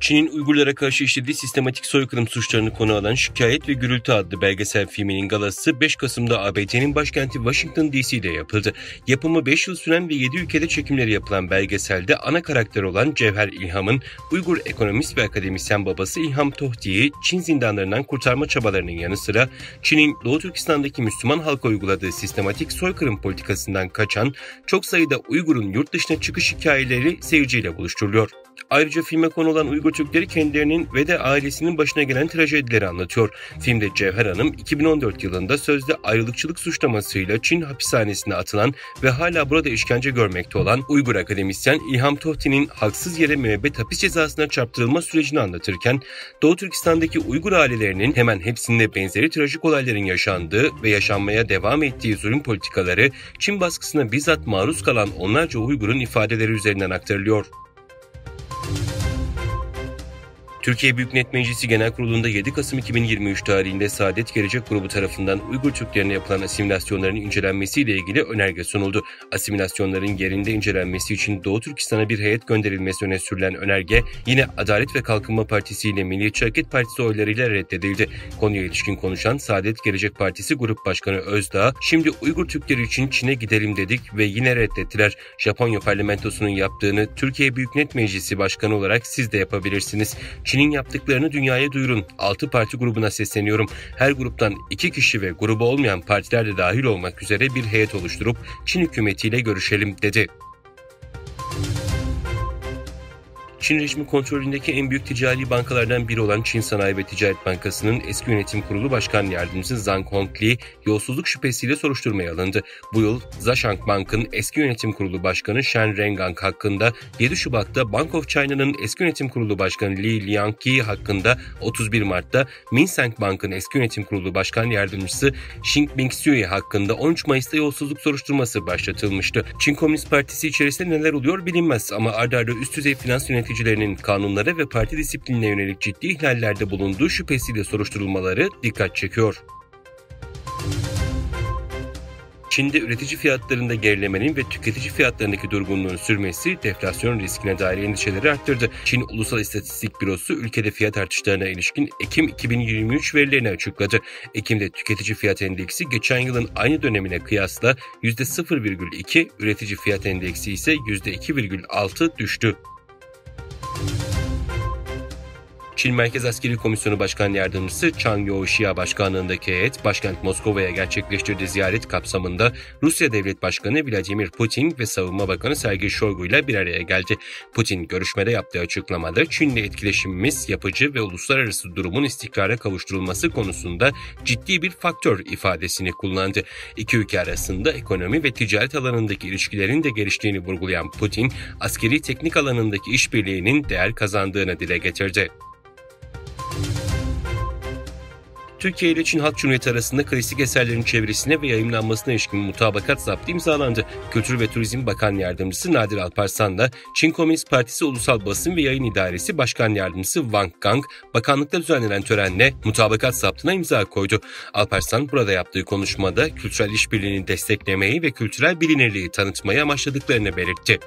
Çin'in Uygurlara karşı işlediği sistematik soykırım suçlarını konu alan Şikayet ve Gürültü adlı belgesel filminin galası 5 Kasım'da ABD'nin başkenti Washington DC'de yapıldı. Yapımı 5 yıl süren ve 7 ülkede çekimleri yapılan belgeselde ana karakter olan Cevher İlham'ın Uygur ekonomist ve akademisyen babası İlham Tohti'yi Çin zindanlarından kurtarma çabalarının yanı sıra Çin'in Doğu Türkistan'daki Müslüman halka uyguladığı sistematik soykırım politikasından kaçan çok sayıda Uygur'un yurt dışına çıkış hikayeleri seyirciyle buluşturuluyor. Ayrıca filme konu olan Uygur Türkleri kendilerinin ve de ailesinin başına gelen trajedileri anlatıyor. Filmde Cevher Hanım 2014 yılında sözde ayrılıkçılık suçlamasıyla Çin hapishanesine atılan ve hala burada işkence görmekte olan Uygur akademisyen İlham Tohti'nin haksız yere müebbet hapis cezasına çarptırılma sürecini anlatırken Doğu Türkistan'daki Uygur ailelerinin hemen hepsinde benzeri trajik olayların yaşandığı ve yaşanmaya devam ettiği zulüm politikaları Çin baskısına bizzat maruz kalan onlarca Uygur'un ifadeleri üzerinden aktarılıyor. Türkiye Büyük Millet Meclisi Genel Kurulu'nda 7 Kasım 2023 tarihinde Saadet Gelecek Grubu tarafından Uygur Türklerine yapılan asimilasyonların incelenmesiyle ilgili önerge sunuldu. Asimilasyonların yerinde incelenmesi için Doğu Türkistan'a bir heyet gönderilmesi öne sürülen önerge yine Adalet ve Kalkınma Partisi ile Milliyetçi Hareket Partisi oylarıyla reddedildi. Konuya ilişkin konuşan Saadet Gelecek Partisi Grup Başkanı Özdağ, "Şimdi Uygur Türkleri için Çin'e gidelim dedik ve yine reddettiler. Japonya parlamentosunun yaptığını Türkiye Büyük Millet Meclisi Başkanı olarak siz de yapabilirsiniz. Çin'in yaptıklarını dünyaya duyurun. 6 parti grubuna sesleniyorum. Her gruptan 2 kişi ve grubu olmayan partiler de dahil olmak üzere bir heyet oluşturup Çin hükümetiyle görüşelim," dedi. Çin rejimi kontrolündeki en büyük ticari bankalardan biri olan Çin Sanayi ve Ticaret Bankası'nın eski yönetim kurulu başkan yardımcısı Zhang Hongli yolsuzluk şüphesiyle soruşturmaya alındı. Bu yıl Zhashang Bank'ın eski yönetim kurulu başkanı Shen Rengang hakkında, 7 Şubat'ta Bank of China'nın eski yönetim kurulu başkanı Li Liangqi hakkında, 31 Mart'ta Minsheng Bank'ın eski yönetim kurulu başkan yardımcısı Xing Mingxui hakkında 13 Mayıs'ta yolsuzluk soruşturması başlatılmıştı. Çin Komünist Partisi içerisinde neler oluyor bilinmez ama ard arda üst düzey finans yöneticilerinin kanunlara ve parti disiplinine yönelik ciddi ihlallerde bulunduğu şüphesiyle soruşturulmaları dikkat çekiyor. Çin'de üretici fiyatlarında gerilemenin ve tüketici fiyatlarındaki durgunluğun sürmesi deflasyon riskine dair endişeleri arttırdı. Çin Ulusal İstatistik Bürosu ülkede fiyat artışlarına ilişkin Ekim 2023 verilerini açıkladı. Ekim'de tüketici fiyat endeksi geçen yılın aynı dönemine kıyasla %0,2, üretici fiyat endeksi ise %2,6 düştü. Çin Merkez Askeri Komisyonu Başkan Yardımcısı Chang Youxia başkanlığındaki heyet başkent Moskova'ya gerçekleştirdiği ziyaret kapsamında Rusya Devlet Başkanı Vladimir Putin ve Savunma Bakanı Sergey Shoigu ile bir araya geldi. Putin görüşmede yaptığı açıklamada Çin'le etkileşimimiz yapıcı ve uluslararası durumun istikrara kavuşturulması konusunda ciddi bir faktör ifadesini kullandı. İki ülke arasında ekonomi ve ticaret alanındaki ilişkilerin de geliştiğini vurgulayan Putin, askeri teknik alanındaki işbirliğinin değer kazandığını dile getirdi. Türkiye ile Çin Halk Cumhuriyeti arasında klasik eserlerin çevresine ve yayımlanmasına ilişkin mutabakat zaptı imzalandı. Kültür ve Turizm Bakan Yardımcısı Nadir Alparslan'la Çin Komünist Partisi Ulusal Basın ve Yayın İdaresi Başkan Yardımcısı Wang Gang, bakanlıkta düzenlenen törenle mutabakat zaptına imza koydu. Alparslan burada yaptığı konuşmada kültürel işbirliğini desteklemeyi ve kültürel bilinirliği tanıtmayı amaçladıklarını belirtti.